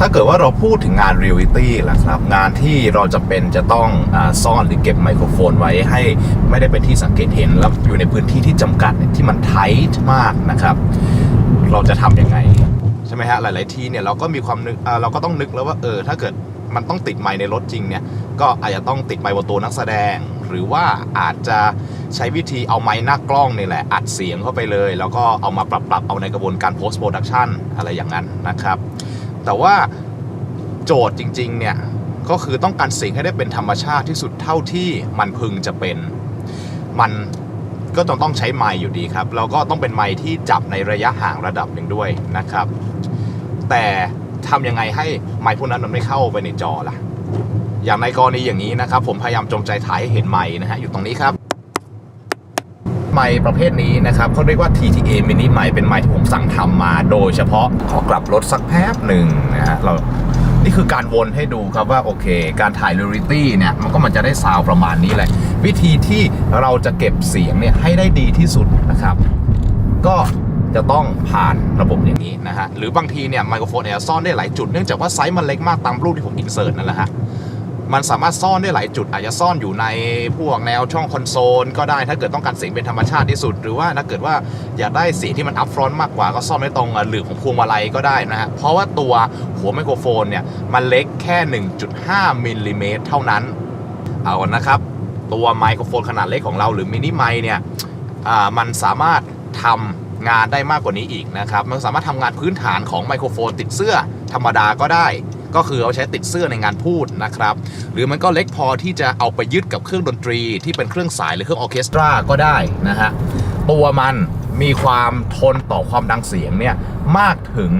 าเกิดว่าเราพูดถึงงานเรียลลิตี้ล่ะครับงานที่เราจะต้องซ่อนหรือเก็บไมโครโฟนไว้ให้ไม่ได้เป็นที่สังเกตเห็นแล้วอยู่ในพื้นที่ที่จำกัดที่มันไทท์มากนะครับเราจะทำยังไงใช่ไหมฮะหลายๆที่เนี่ยเราก็มีความนึกเราก็ต้องนึกแล้วว่าถ้าเกิดมันต้องติดไมค์ในรถจริงเนี่ยก็อาจจะต้องติดไมค์บนตัวนักแสดงหรือว่าอาจจะใช้วิธีเอาไมค์หน้ากล้องนี่แหละอัดเสียงเข้าไปเลยแล้วก็เอามาปรับเอาในกระบวนการ post production อะไรอย่างนั้นนะครับแต่ว่าโจทย์จริงๆเนี่ยก็คือต้องการเสียงให้ได้เป็นธรรมชาติที่สุดเท่าที่มันพึงจะเป็นมันก็ต้องใช้ไมค์อยู่ดีครับแล้วก็ต้องเป็นไมค์ที่จับในระยะห่างระดับหนึ่งด้วยนะครับแต่ทำยังไงให้ไมค์พวกนั้นมันไม่เข้าไปในจอล่ะอย่างในกรณีอย่างนี้นะครับผมพยายามจงใจถ่ายให้เห็นไมค์นะฮะอยู่ตรงนี้ครับไมค์ประเภทนี้นะครับเขาเรียกว่า TTA Mini ไมค์เป็นไมค์ที่ผมสั่งทำมาโดยเฉพาะขอกลับรถสักแป๊บหนึ่งนะฮะนี่คือการวนให้ดูครับว่าโอเคการถ่ายเรียลลิตี้เนี่ยมันจะได้ซาวประมาณนี้แหละวิธีที่เราจะเก็บเสียงเนี่ยให้ได้ดีที่สุดนะครับก็จะต้องผ่านระบบอย่างนี้นะฮะหรือบางทีเนี่ยไมโครโฟนเนี่ยซ่อนได้หลายจุดเนื่องจากว่าไซส์มันเล็กมากตามรูปที่ผมอินเสิร์ตนั่นแหละฮะมันสามารถซ่อนได้หลายจุดอาจจะซ่อนอยู่ในพวกแนวช่องคอนโซลก็ได้ถ้าเกิดต้องการเสียงเป็นธรรมชาติที่สุดหรือว่าถ้าเกิดว่าอยากได้เสียงที่มันอัพฟรอนต์มากกว่าก็ซ่อนไว้ตรงหลืบของพวงมาลัยก็ได้นะฮะเพราะว่าตัวหัวไมโครโฟนเนี่ยมันเล็กแค่ 1.5 มิลลิเมตรเท่านั้นเอานะครับตัวไมโครโฟนขนาดเล็กของเราหรือมินิไมค์เนี่ยมันสามารถทำงานได้มากกว่านี้อีกนะครับมันสามารถทำงานพื้นฐานของไมโครโฟนติดเสื้อธรรมดาก็ได้ก็คือเอาใช้ติดเสื้อในงานพูดนะครับหรือมันก็เล็กพอที่จะเอาไปยึดกับเครื่องดนตรีที่เป็นเครื่องสายหรือเครื่องออร์เคสตราก็ได้นะฮะตัวมันมีความทนต่อความดังเสียงเนี่ยมากถึง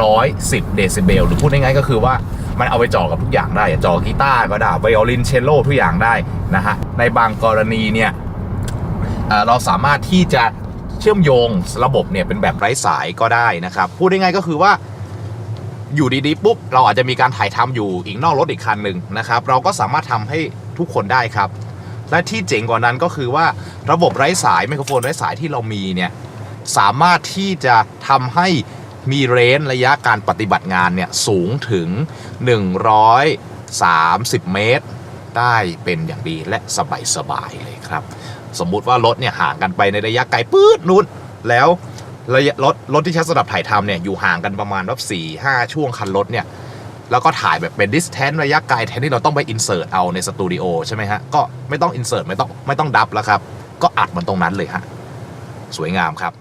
110เดซิเบลหรือพูดง่ายๆก็คือว่ามันเอาไปจ่อกับทุกอย่างได้จ่อกีตาร์ก็ได้ไวโอลินเชลโลทุกอย่างได้นะฮะในบางกรณีเนี่ยเราสามารถที่จะเชื่อมโยงระบบเนี่ยเป็นแบบไร้สายก็ได้นะครับพูดง่ายๆก็คือว่าอยู่ดีๆปุ๊บเราอาจจะมีการถ่ายทำอยู่อีกนอกรถอีกคันหนึ่งนะครับเราก็สามารถทำให้ทุกคนได้ครับและที่เจ๋งกว่านั้นก็คือว่าระบบไร้สายไมโครโฟนไร้สายที่เรามีเนี่ยสามารถที่จะทำให้มีเรนจ์ระยะการปฏิบัติงานเนี่ยสูงถึง130 เมตรได้เป็นอย่างดีและสบายๆเลยครับสมมุติว่ารถเนี่ยห่างกันไปในระยะไกลปื๊ดนู้นแล้วระยะรถที่ใช้สำหรับถ่ายทำเนี่ยอยู่ห่างกันประมาณ4-5 ช่วงคันรถเนี่ยแล้วก็ถ่ายแบบเป็น distance ระยะไกลแทนที่เราต้องไป insert เอาในสตูดิโอใช่ไหมฮะก็ไม่ต้อง insert ไม่ต้องดับแล้วครับก็อัดมันตรงนั้นเลยฮะสวยงามครับ